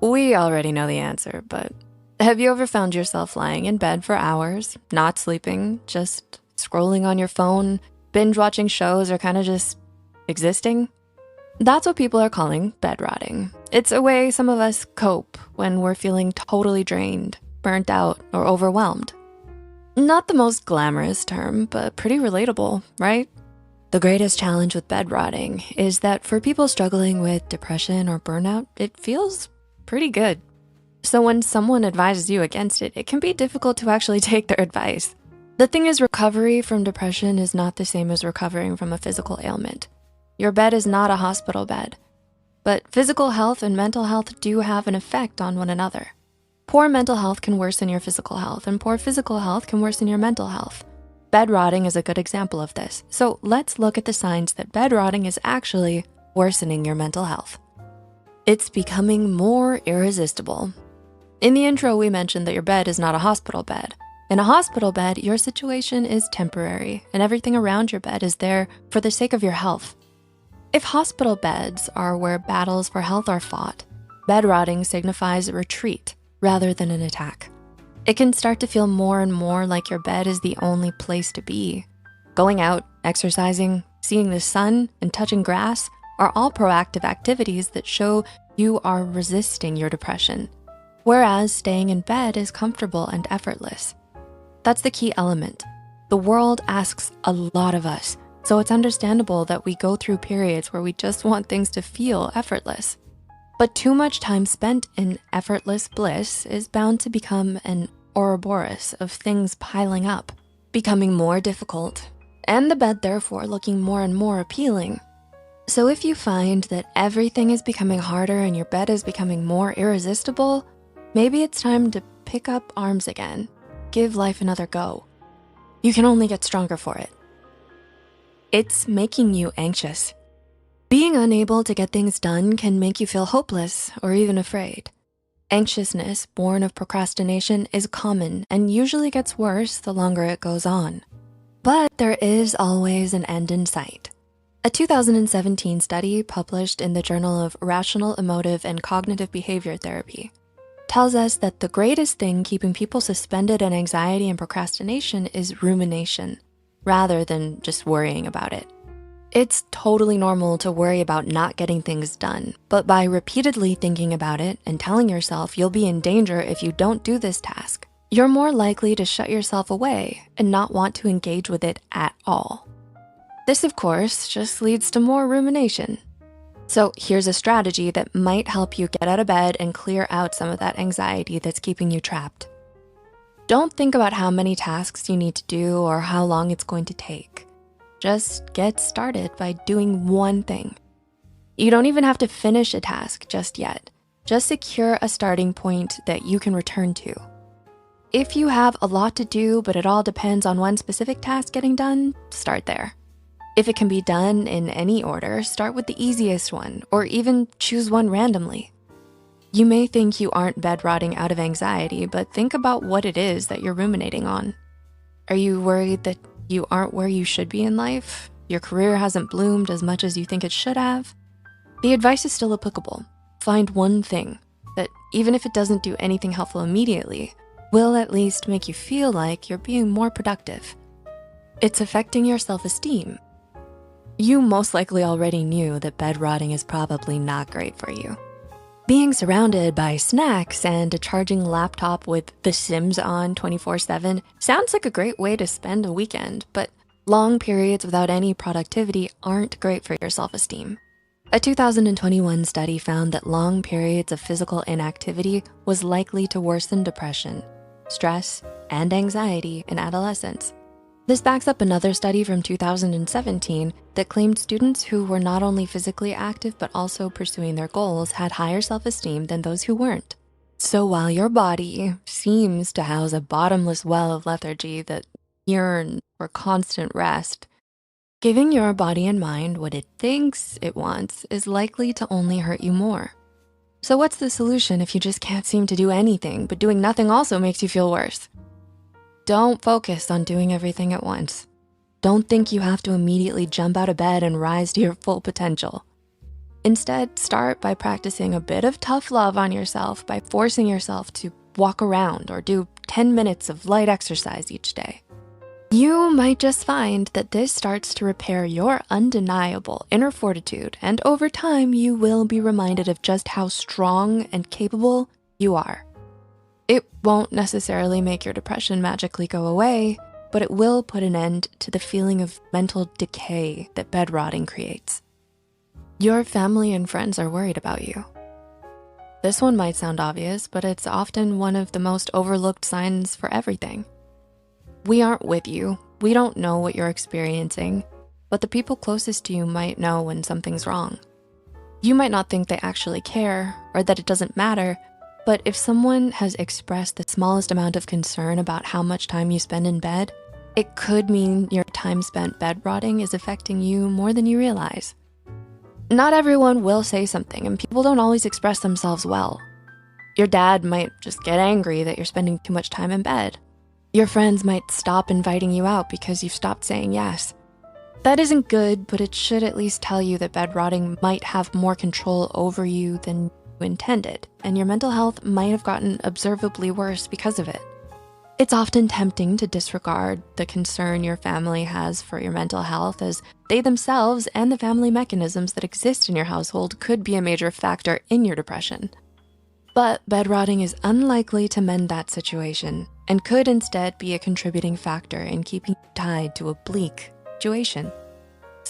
We already know the answer, but have you ever found yourself lying in bed for hours, not sleeping, just scrolling on your phone, binge watching shows, or kind of just existing? That's what people are calling bedrotting. It's a way some of us cope when we're feeling totally drained, burnt out, or overwhelmed. Not the most glamorous term, but pretty relatable, right? The greatest challenge with bedrotting is that for people struggling with depression or burnout, it feels pretty good. So when someone advises you against it, it can be difficult to actually take their advice. The thing is, recovery from depression is not the same as recovering from a physical ailment. Your bed is not a hospital bed, but physical health and mental health do have an effect on one another. Poor mental health can worsen your physical health, and poor physical health can worsen your mental health. Bedrotting is a good example of this. So let's look at the signs that bedrotting is actually worsening your mental health. It's becoming more irresistible. In the intro, we mentioned that your bed is not a hospital bed. In a hospital bed, your situation is temporary, and everything around your bed is there for the sake of your health. If hospital beds are where battles for health are fought, bedrotting signifies retreat rather than an attack. It can start to feel more and more like your bed is the only place to be. Going out, exercising, seeing the sun, and touching grass are all proactive activities that show you are resisting your depression, whereas staying in bed is comfortable and effortless. That's the key element. The world asks a lot of us, so it's understandable that we go through periods where we just want things to feel effortless. But too much time spent in effortless bliss is bound to become an Ouroboros of things piling up, becoming more difficult, and the bed therefore looking more and more appealing. So if you find that everything is becoming harder and your bed is becoming more irresistible, maybe it's time to pick up arms again, give life another go. You can only get stronger for it. It's making you anxious. Being unable to get things done can make you feel hopeless or even afraid. Anxiousness born of procrastination is common and usually gets worse the longer it goes on. But there is always an end in sight. A 2017 study published in the Journal of Rational, Emotive, and Cognitive Behavior Therapy tells us that the greatest thing keeping people suspended in anxiety and procrastination is rumination, rather than just worrying about it. It's totally normal to worry about not getting things done, but by repeatedly thinking about it and telling yourself you'll be in danger if you don't do this task, you're more likely to shut yourself away and not want to engage with it at all. This, of course, just leads to more rumination. So here's a strategy that might help you get out of bed and clear out some of that anxiety that's keeping you trapped. Don't think about how many tasks you need to do or how long it's going to take. Just get started by doing one thing. You don't even have to finish a task just yet. Just secure a starting point that you can return to. If you have a lot to do, but it all depends on one specific task getting done, start there. If it can be done in any order, start with the easiest one, or even choose one randomly. You may think you aren't bedrotting out of anxiety, but think about what it is that you're ruminating on. Are you worried that you aren't where you should be in life? Your career hasn't bloomed as much as you think it should have? The advice is still applicable. Find one thing that, even if it doesn't do anything helpful immediately, will at least make you feel like you're being more productive. It's affecting your self-esteem. You most likely already knew that bedrotting is probably not great for you. Being surrounded by snacks and a charging laptop with The Sims on 24/7 sounds like a great way to spend a weekend, but long periods without any productivity aren't great for your self-esteem. A 2021 study found that long periods of physical inactivity was likely to worsen depression, stress, and anxiety in adolescents. This backs up another study from 2017 that claimed students who were not only physically active but also pursuing their goals had higher self-esteem than those who weren't. So while your body seems to house a bottomless well of lethargy that yearns for constant rest, giving your body and mind what it thinks it wants is likely to only hurt you more. So what's the solution if you just can't seem to do anything, but doing nothing also makes you feel worse? Don't focus on doing everything at once. Don't think you have to immediately jump out of bed and rise to your full potential. Instead, start by practicing a bit of tough love on yourself by forcing yourself to walk around or do 10 minutes of light exercise each day. You might just find that this starts to repair your undeniable inner fortitude, and over time, you will be reminded of just how strong and capable you are. It won't necessarily make your depression magically go away, but it will put an end to the feeling of mental decay that bedrotting creates. Your family and friends are worried about you. This one might sound obvious, but it's often one of the most overlooked signs for everything. We aren't with you. We don't know what you're experiencing, but the people closest to you might know when something's wrong. You might not think they actually care or that it doesn't matter, but if someone has expressed the smallest amount of concern about how much time you spend in bed, it could mean your time spent bedrotting is affecting you more than you realize. Not everyone will say something, and people don't always express themselves well. Your dad might just get angry that you're spending too much time in bed. Your friends might stop inviting you out because you've stopped saying yes. That isn't good, but it should at least tell you that bedrotting might have more control over you than you intended, and your mental health might have gotten observably worse because of it. It's often tempting to disregard the concern your family has for your mental health, as they themselves and the family mechanisms that exist in your household could be a major factor in your depression. But bedrotting is unlikely to mend that situation and could instead be a contributing factor in keeping you tied to a bleak situation.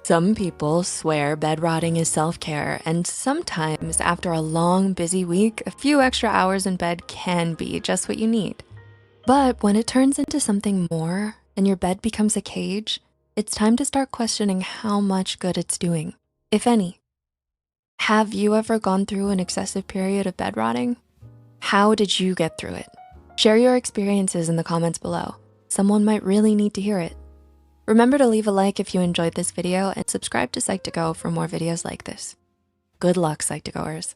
Some people swear bedrotting is self-care, and sometimes after a long, busy week, a few extra hours in bed can be just what you need. But when it turns into something more and your bed becomes a cage, it's time to start questioning how much good it's doing, if any. Have you ever gone through an excessive period of bedrotting? How did you get through it? Share your experiences in the comments below. Someone might really need to hear it. Remember to leave a like if you enjoyed this video and subscribe to Psych2Go for more videos like this. Good luck, Psych2Goers.